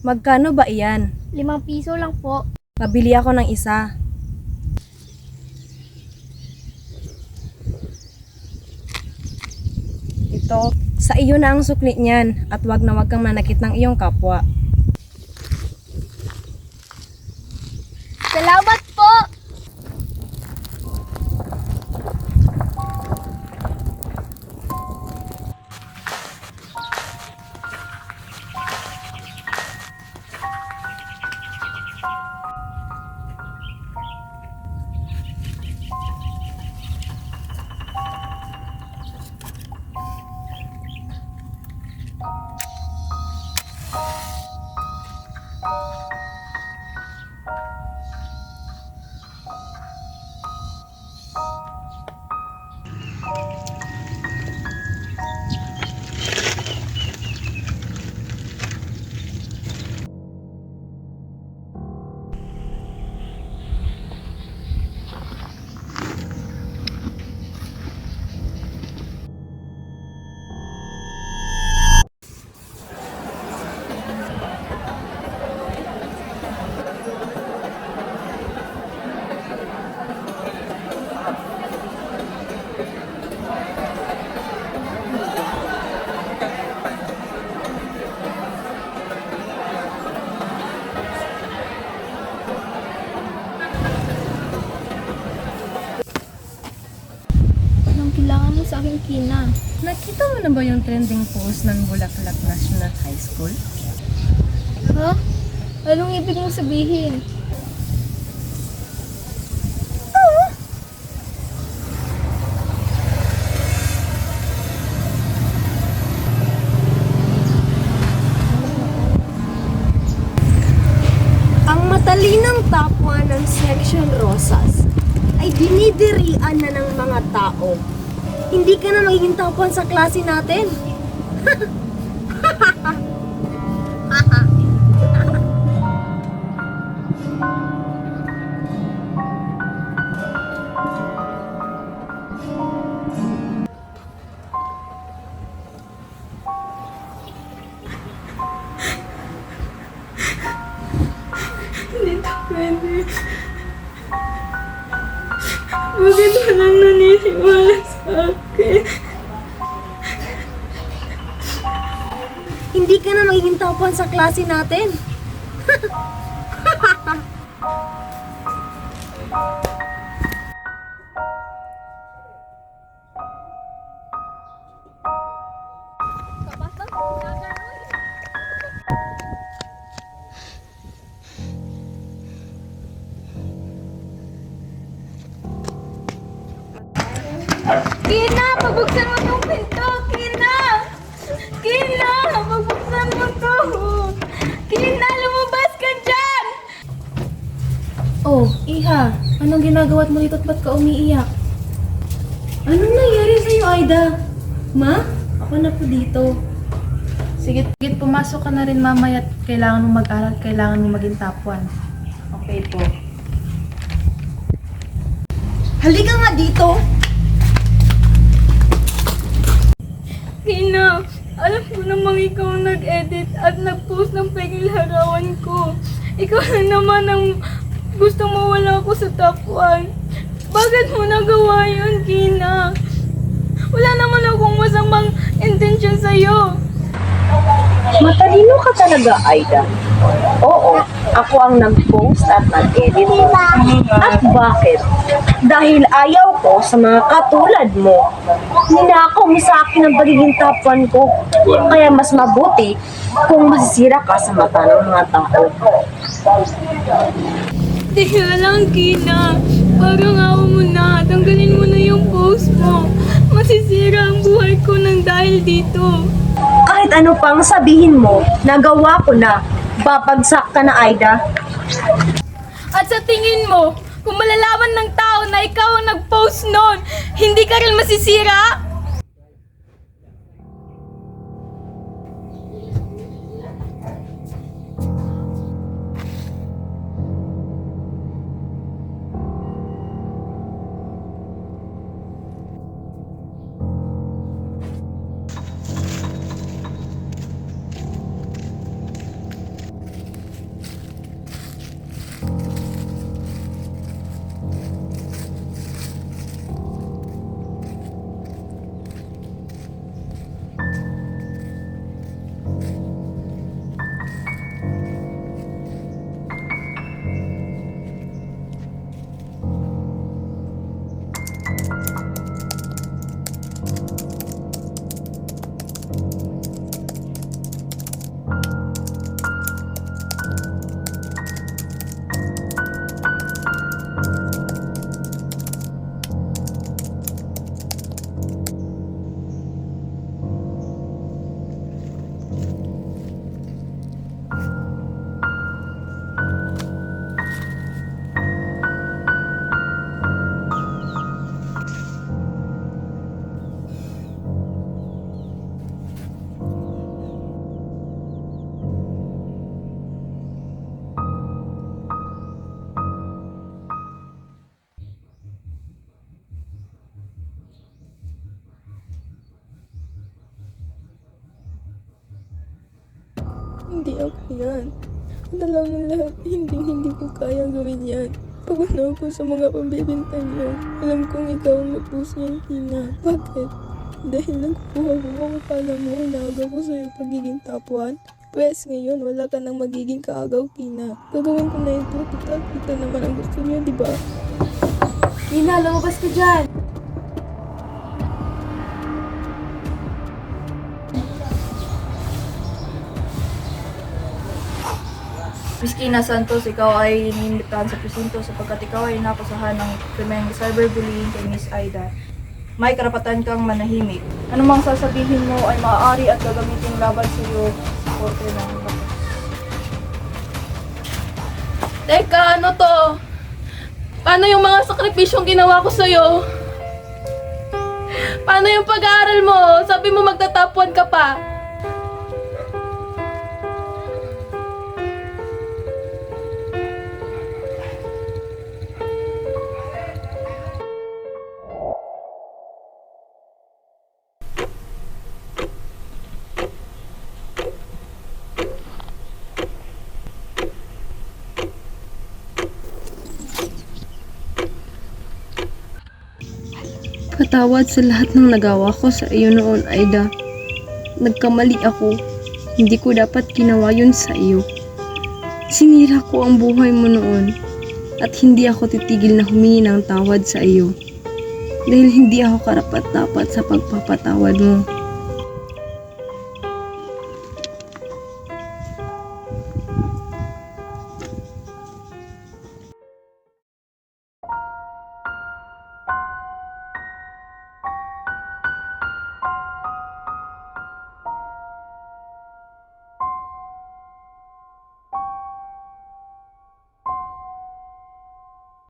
Magkano ba iyan? 5 piso lang po. Pabili ako ng isa. Ito, sa iyo na ang sukli niyan at wag na wag kang manakit ng iyong kapwa. Salamat po! Anong kailangan mo sa akin, Kina? Nakita mo na ba yung trending post ng Bulaklak National High School? Ha? Anong ibig mong sabihin? Ang matalinang top 1 ng Section Rosas ay dinidirian na ng mga tao. Hindi ka na magiging top 1 sa klase natin. Pwede. Bakit walang naniniwala sa akin? Hindi ka na magiging top 1 sa klase natin. Kina! Pagbuksan mo itong pinto! Kina! Kina! Pagbuksan mo to! Kina! Lumabas ka dyan! Oh, Iha, anong ginagawa't mo dito at ba't ka umiiyak? Anong nangyari sa'yo, Aida? Ma? Ako na po dito. Sige, pumasok ka na rin mamaya at kailangan mo mag-aral, kailangan mo maging top 1. Okay po. Halika nga dito. Kina! Alam ko namang ikaw ang nag-edit at nag-post ng peging larawan ko. Ikaw na naman ang gusto mawala ako sa top 1. Bakit mo nagawa yun, Kina? Wala naman akong masamang intensyon sa'yo. Matalino ka talaga, Aida. Oo, ako ang nag-post at nag-edit. At bakit? Dahil ayaw ko sa mga katulad mo. Ninakaw mo sa akin ang pagiging top 1 ko. Kaya mas mabuti kung masisira ka sa mata ng mga tao. Teka lang, Kina. Parang awa mo na. Tanggalin mo na yung post mo. Masisira ang buhay ko ng dahil dito. Kahit ano pang sabihin mo, nagawa ko na. Babagsak ka na, Aida. At sa tingin mo, kung malalaman ng tao na ikaw ang nag-post nun, hindi ka rin masisira? Hindi ako yan. At alam ng lahat, hindi ko kaya gawin yan. Pagod na ako sa mga pambibintang yan. Alam kong ikaw ang nag-post niyan, Tina. Bakit? Dahil nagkukuha ko, akala mo inaagaw ko sa'yo pagiging top 1. Pwes ngayon, wala ka nang magiging kaagaw, Tina. Gagawin ko na ito, total kita naman ang gusto niyo, di ba? Tina, lumabas ka dyan! Miss Ina Santos, ikaw ay inimbitahan sa presinto sapagkat ikaw ay nakusahan ng krimeng cyberbullying kay Miss Aida. May karapatan kang manahimik. Ano mang sasabihin mo ay maaari at gagamitin laban sa iyo sa korte ng batas. Teka, ano to? Paano yung mga sakripisyong ginawa ko sa'yo? Paano yung pag-aaral mo? Sabi mo magta-top 1 ka pa. Patawad sa lahat ng nagawa ko sa iyo noon, Aida. Nagkamali ako. Hindi ko dapat ginawa yun sa iyo. Sinira ko ang buhay mo noon at hindi ako titigil na humingi ng tawad sa iyo. Dahil hindi ako karapat-dapat sa pagpapatawad mo.